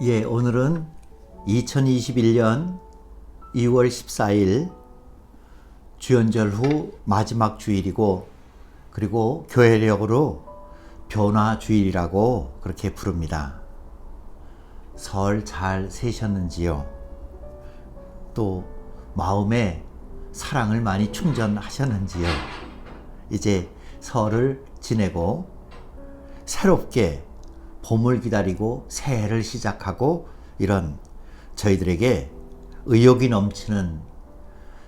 오늘은 2021년 2월 14일 주연절 후 마지막 주일이고, 그리고 교회력으로 변화주일이라고 그렇게 부릅니다. 설 잘 세셨는지요? 또 마음에 사랑을 많이 충전하셨는지요? 이제 설을 지내고 새롭게 봄을 기다리고 새해를 시작하고, 이런 저희들에게 의욕이 넘치는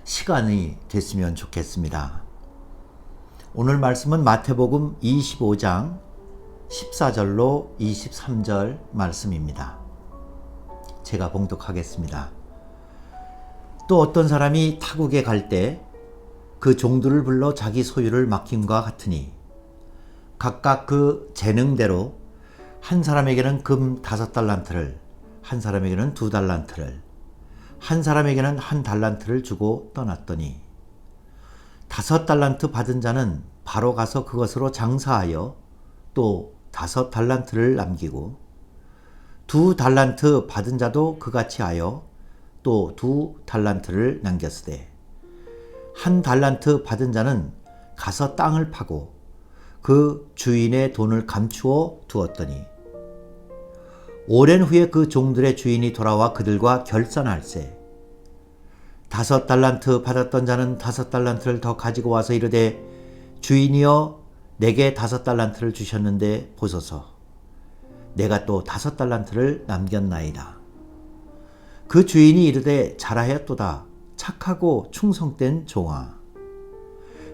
시간이 됐으면 좋겠습니다. 오늘 말씀은 마태복음 25장 14절로 23절 말씀입니다. 제가 봉독하겠습니다. 또 어떤 사람이 타국에 갈 때 그 종들을 불러 자기 소유를 맡김과 같으니, 각각 그 재능대로 한 사람에게는 금 5달란트를, 한 사람에게는 2달란트를, 한 사람에게는 1달란트를 주고 떠났더니, 5달란트 받은 자는 바로 가서 그것으로 장사하여 또 5달란트를 남기고, 2달란트 받은 자도 그같이 하여 또 2달란트를 남겼으되, 1달란트 받은 자는 가서 땅을 파고 그 주인의 돈을 감추어 두었더니, 오랜 후에 그 종들의 주인이 돌아와 그들과 결산할세, 5달란트 받았던 자는 5달란트를 더 가지고 와서 이르되, 주인이여 내게 5달란트를 주셨는데 보소서, 내가 또 5달란트를 남겼나이다. 그 주인이 이르되, 잘하였도다 착하고 충성된 종아,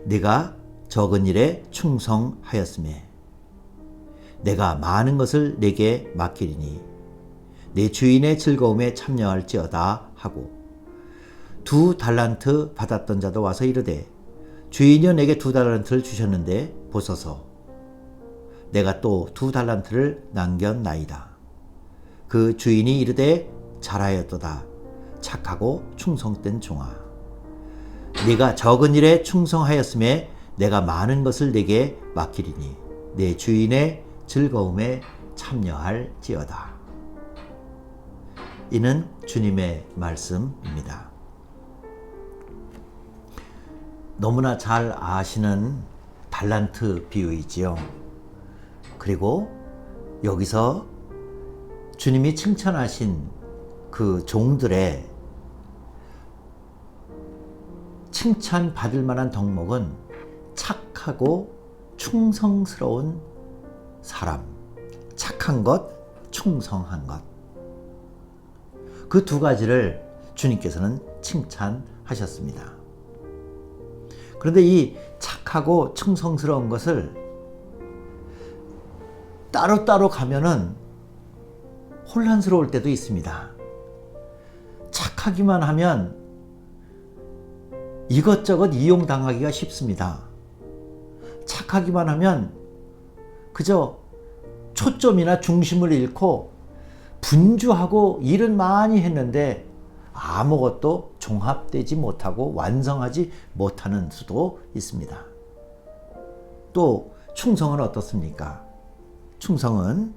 네가 적은 일에 충성하였으매 내가 많은 것을 내게 맡기리니 내 주인의 즐거움에 참여할지어다 하고, 2달란트 받았던 자도 와서 이르되, 주인이여 내게 2달란트를 주셨는데 보소서, 내가 또 2달란트를 남겼나이다. 그 주인이 이르되, 잘하였도다 착하고 충성된 종아, 네가 적은 일에 충성하였음에 내가 많은 것을 내게 맡기리니 내 주인의 즐거움에 참여할지어다. 이는 주님의 말씀입니다. 너무나 잘 아시는 달란트 비유이지요. 그리고 여기서 주님이 칭찬하신 그 종들의 칭찬받을 만한 덕목은 착하고 충성스러운 사람, 착한 것, 충성한 것, 그 두 가지를 주님께서는 칭찬하셨습니다. 그런데 이 착하고 충성스러운 것을 따로따로 가면은 혼란스러울 때도 있습니다. 착하기만 하면 이것저것 이용당하기가 쉽습니다. 착하기만 하면 그저 초점이나 중심을 잃고 분주하고 일은 많이 했는데 아무것도 종합되지 못하고 완성하지 못하는 수도 있습니다. 또 충성은 어떻습니까? 충성은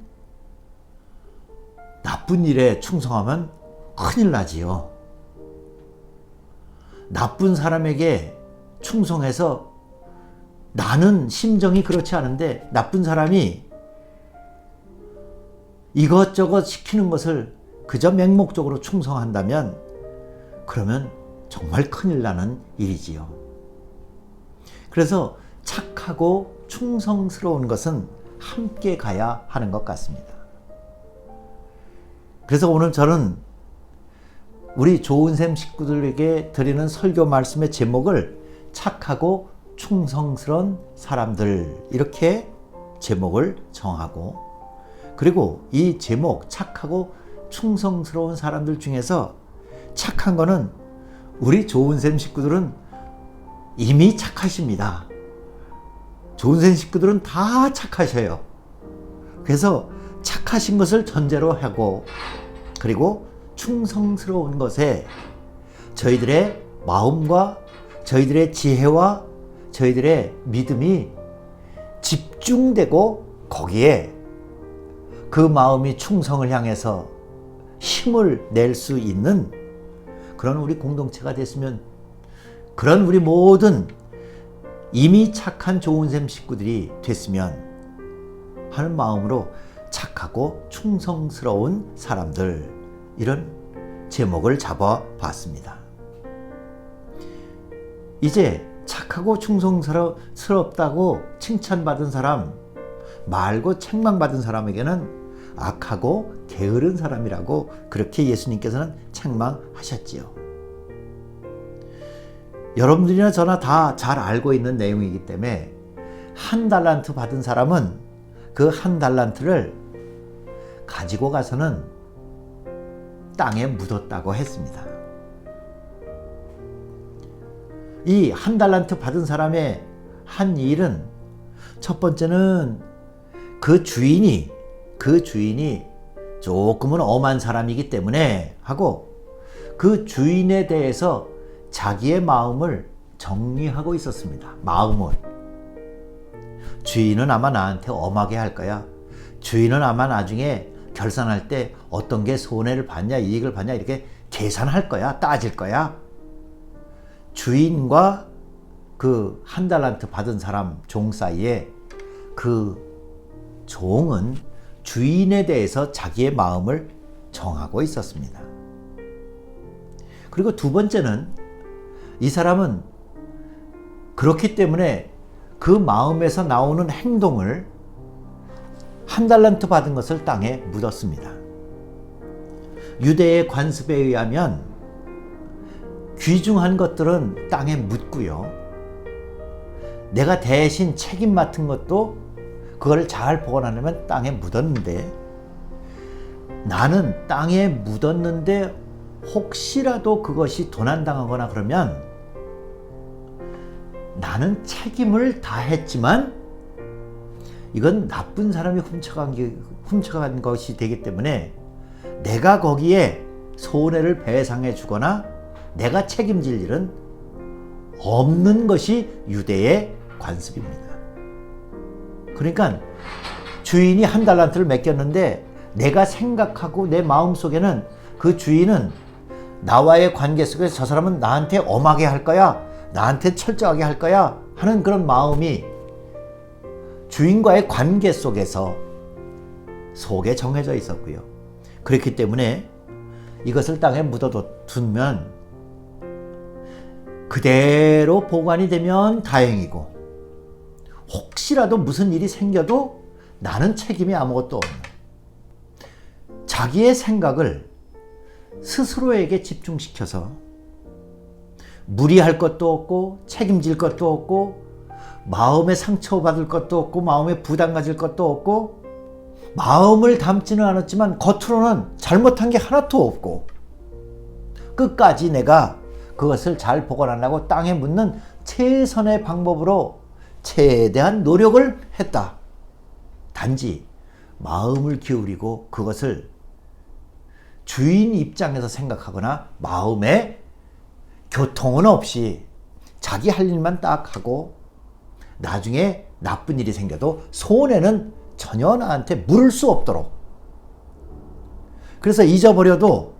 나쁜 일에 충성하면 큰일 나지요. 나쁜 사람에게 충성해서 나는 심정이 그렇지 않은데 나쁜 사람이 이것저것 시키는 것을 그저 맹목적으로 충성한다면, 그러면 정말 큰일 나는 일이지요. 그래서 착하고 충성스러운 것은 함께 가야 하는 것 같습니다. 그래서 오늘 저는 우리 좋은샘 식구들에게 드리는 설교 말씀의 제목을 착하고 충성스러운 사람들, 이렇게 제목을 정하고, 그리고 이 제목 착하고 충성스러운 사람들 중에서 착한 거는 우리 좋은샘 식구들은 이미 착하십니다. 좋은샘 식구들은 다 착하셔요. 그래서 착하신 것을 전제로 하고, 그리고 충성스러운 것에 저희들의 마음과 저희들의 지혜와 저희들의 믿음이 집중되고, 거기에 그 마음이 충성을 향해서 힘을 낼 수 있는 그런 우리 공동체가 됐으면, 그런 우리 모든 이미 착한 좋은 셈 식구들이 됐으면 하는 마음으로 착하고 충성스러운 사람들, 이런 제목을 잡아봤습니다. 이제 착하고 충성스럽다고 칭찬받은 사람 말고 책망받은 사람에게는 악하고 게으른 사람이라고 그렇게 예수님께서는 책망하셨지요. 여러분들이나 저나 다 잘 알고 있는 내용이기 때문에 한 달란트 받은 사람은 그 한 달란트를 가지고 가서는 땅에 묻었다고 했습니다. 이 한 달란트 받은 사람의 한 일은, 첫 번째는 그 주인이 조금은 엄한 사람이기 때문에 하고, 그 주인에 대해서 자기의 마음을 정리하고 있었습니다. 마음을. 주인은 아마 나한테 엄하게 할 거야. 주인은 아마 나중에 결산할 때 어떤 게 손해를 받냐 이익을 받냐 이렇게 계산할 거야. 따질 거야. 주인과 그 한 달란트 받은 사람 종 사이에 그 종은 주인에 대해서 자기의 마음을 정하고 있었습니다. 그리고 두 번째는, 이 사람은 그렇기 때문에 그 마음에서 나오는 행동을, 한 달란트 받은 것을 땅에 묻었습니다. 유대의 관습에 의하면 귀중한 것들은 땅에 묻고요, 내가 대신 책임 맡은 것도 그걸 잘 보관하려면 땅에 묻었는데, 나는 땅에 묻었는데 혹시라도 그것이 도난당하거나 그러면 나는 책임을 다했지만 이건 나쁜 사람이 훔쳐간 것이 되기 때문에 내가 거기에 손해를 배상해 주거나 내가 책임질 일은 없는 것이 유대의 관습입니다. 그러니까 주인이 한 달란트를 맡겼는데 내가 생각하고 내 마음속에는 그 주인은 나와의 관계 속에서 저 사람은 나한테 엄하게 할 거야, 나한테 철저하게 할 거야 하는 그런 마음이 주인과의 관계 속에서 속에 정해져 있었고요. 그렇기 때문에 이것을 땅에 묻어두면 그대로 보관이 되면 다행이고, 혹시라도 무슨 일이 생겨도 나는 책임이 아무것도 없는, 자기의 생각을 스스로에게 집중시켜서 무리할 것도 없고 책임질 것도 없고 마음에 상처받을 것도 없고 마음에 부담 가질 것도 없고, 마음을 담지는 않았지만 겉으로는 잘못한 게 하나도 없고, 끝까지 내가 그것을 잘 보관하려고 땅에 묻는 최선의 방법으로 최대한 노력을 했다. 단지 마음을 기울이고 그것을 주인 입장에서 생각하거나 마음에 교통은 없이 자기 할 일만 딱 하고 나중에 나쁜 일이 생겨도 손해는 전혀 나한테 물을 수 없도록, 그래서 잊어버려도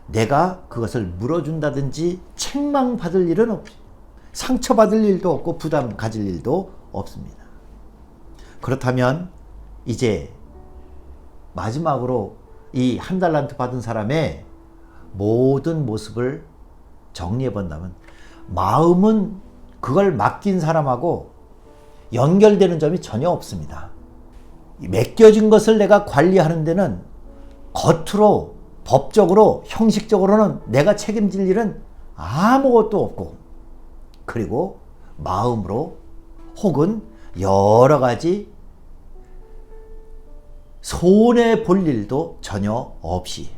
내가 그것을 물어준다든지 책망받을 일은 없이, 상처받을 일도 없고 부담 가질 일도 없습니다. 그렇다면 이제 마지막으로 이 한 달란트 받은 사람의 모든 모습을 정리해 본다면, 마음은 그걸 맡긴 사람하고 연결되는 점이 전혀 없습니다. 맡겨진 것을 내가 관리하는 데는 겉으로 법적으로 형식적으로는 내가 책임질 일은 아무것도 없고, 그리고 마음으로 혹은 여러 가지 손해 볼 일도 전혀 없이,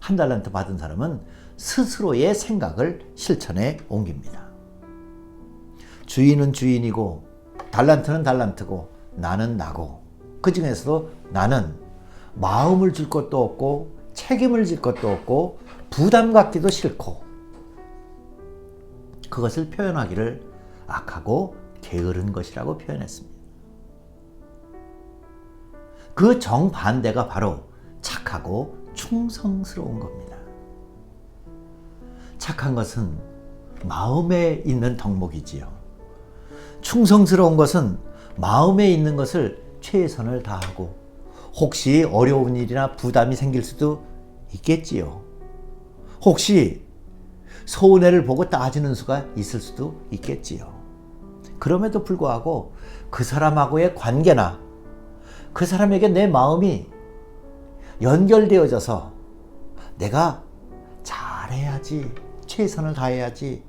한 달란트 받은 사람은 스스로의 생각을 실천에 옮깁니다. 주인은 주인이고 달란트는 달란트고 나는 나고, 그 중에서도 나는 마음을 줄 것도 없고 책임을 질 것도 없고 부담 갖기도 싫고, 그것을 표현하기를 악하고 게으른 것이라고 표현했습니다. 그 정반대가 바로 착하고 충성스러운 겁니다. 착한 것은 마음에 있는 덕목이지요. 충성스러운 것은 마음에 있는 것을 최선을 다하고 혹시 어려운 일이나 부담이 생길 수도 있겠지요. 혹시 손해를 보고 따지는 수가 있을 수도 있겠지요. 그럼에도 불구하고 그 사람하고의 관계나 그 사람에게 내 마음이 연결되어져서 내가 잘해야지, 최선을 다해야지,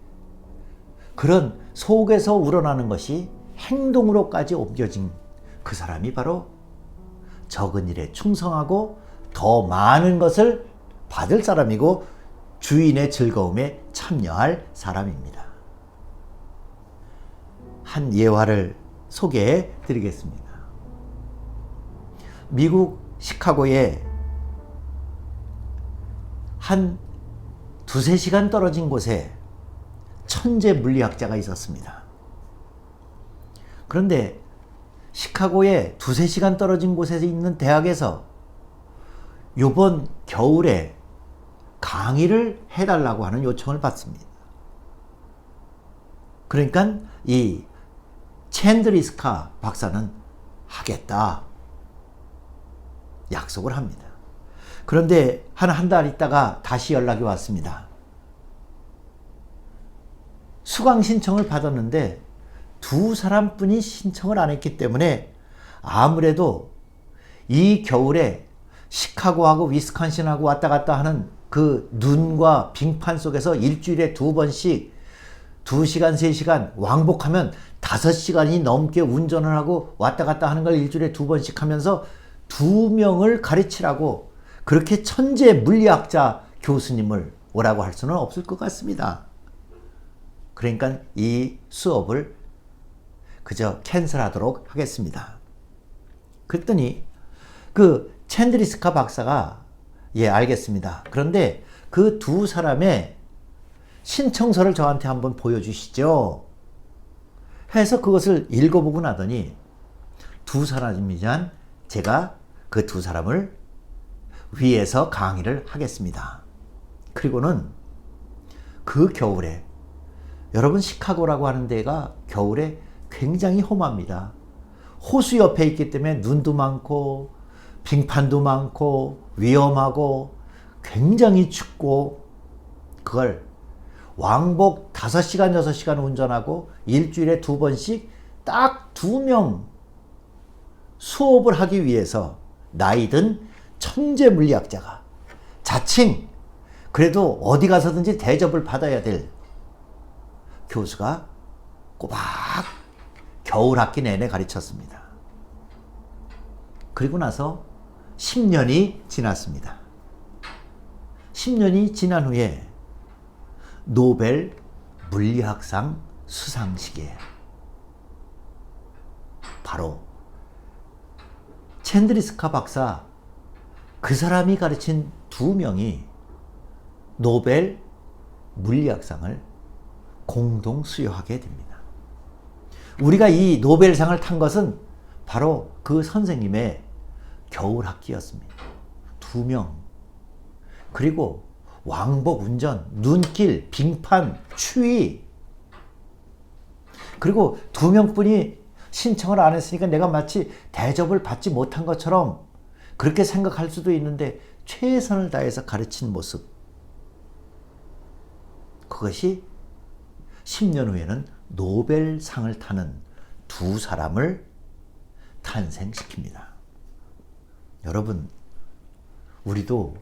그런 속에서 우러나는 것이 행동으로까지 옮겨진 그 사람이 바로 적은 일에 충성하고 더 많은 것을 받을 사람이고 주인의 즐거움에 참여할 사람입니다. 한 예화를 소개해 드리겠습니다. 미국 시카고에 한 두세 시간 떨어진 곳에 천재 물리학자가 있었습니다. 그런데 시카고에 두세 시간 떨어진 곳에 있는 대학에서 이번 겨울에 강의를 해달라고 하는 요청을 받습니다. 그러니까 이 챈드리스카 박사는 하겠다 약속을 합니다. 그런데 한 달 있다가 다시 연락이 왔습니다. 수강 신청을 받았는데 두 사람뿐이 신청을 안 했기 때문에 아무래도 이 겨울에 시카고하고 위스콘신하고 왔다 갔다 하는 그 눈과 빙판 속에서 일주일에 2번씩 2시간, 3시간 왕복하면 5시간이 넘게 운전을 하고 왔다 갔다 하는 걸 일주일에 2번씩 하면서 2명을 가르치라고 그렇게 천재 물리학자 교수님을 오라고 할 수는 없을 것 같습니다. 그러니까 이 수업을 그저 캔슬하도록 하겠습니다. 그랬더니 그 챈드리스카 박사가 예, 알겠습니다. 그런데 그 두 사람의 신청서를 저한테 한번 보여주시죠. 해서 그것을 읽어보고 나더니 두 사람이면 제가 그 두 사람을 위해서 강의를 하겠습니다. 그리고는 그 겨울에 여러분 시카고라고 하는 데가 겨울에 굉장히 험합니다. 호수 옆에 있기 때문에 눈도 많고 빙판도 많고 위험하고 굉장히 춥고 그걸 왕복 5시간 6시간 운전하고 일주일에 2번씩 딱 2명 수업을 하기 위해서 나이든 천재 물리학자가 자칭 그래도 어디 가서든지 대접을 받아야 될 교수가 꼬박 겨울 학기 내내 가르쳤습니다. 그리고 나서 10년이 지났습니다. 10년이 지난 후에 노벨 물리학상 수상식에 바로 챈드리스카 박사 그 사람이 가르친 2명이 노벨 물리학상을 공동 수여하게 됩니다. 우리가 이 노벨상을 탄 것은 바로 그 선생님의 겨울 학기였습니다. 2명. 그리고 왕복 운전, 눈길, 빙판, 추위. 그리고 2명뿐이 신청을 안 했으니까 내가 마치 대접을 받지 못한 것처럼 그렇게 생각할 수도 있는데 최선을 다해서 가르친 모습. 그것이 10년 후에는 노벨상을 타는 두 사람을 탄생시킵니다. 여러분, 우리도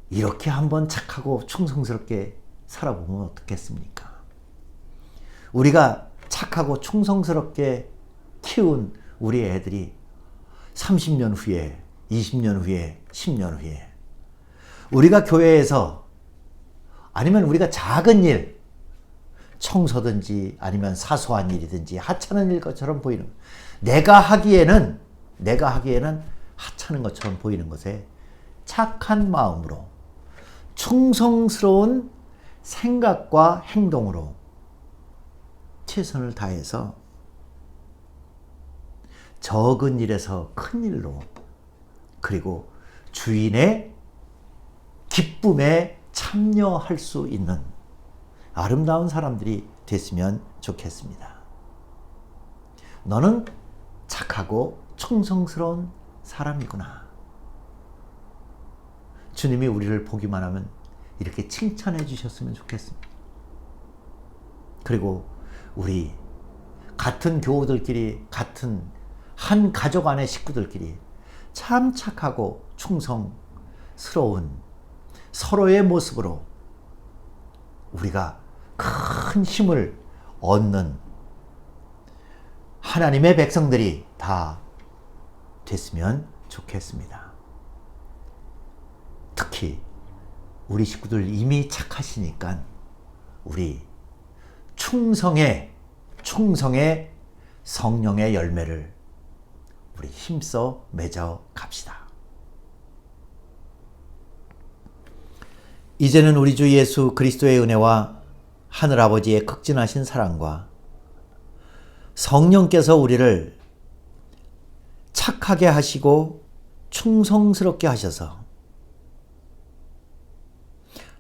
이렇게 한번 착하고 충성스럽게 살아보면 어떻겠습니까? 우리가 착하고 충성스럽게 키운 우리 애들이 30년 후에, 20년 후에, 10년 후에 우리가 교회에서 아니면 우리가 작은 일, 청소든지 아니면 사소한 일이든지 하찮은 일 것처럼 보이는 내가 하기에는 하찮은 것처럼 보이는 것에 착한 마음으로 충성스러운 생각과 행동으로 최선을 다해서 적은 일에서 큰 일로 그리고 주인의 기쁨에 참여할 수 있는 아름다운 사람들이 됐으면 좋겠습니다. 너는 착하고 충성스러운 사람이구나. 주님이 우리를 보기만 하면 이렇게 칭찬해 주셨으면 좋겠습니다. 그리고 우리 같은 교우들끼리, 같은 한 가족 안의 식구들끼리 참 착하고 충성스러운 서로의 모습으로 우리가 큰 힘을 얻는 하나님의 백성들이 다 됐으면 좋겠습니다. 특히 우리 식구들 이미 착하시니까 우리 충성의 성령의 열매를 우리 힘써 맺어 갑시다. 이제는 우리 주 예수 그리스도의 은혜와 하늘아버지의 극진하신 사랑과 성령께서 우리를 착하게 하시고 충성스럽게 하셔서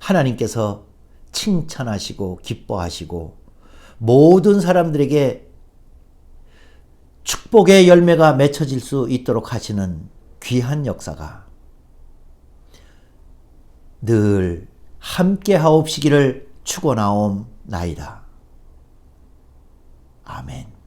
하나님께서 칭찬하시고 기뻐하시고 모든 사람들에게 축복의 열매가 맺혀질 수 있도록 하시는 귀한 역사가 늘 함께 하옵시기를 축원하옵나이다. 아멘.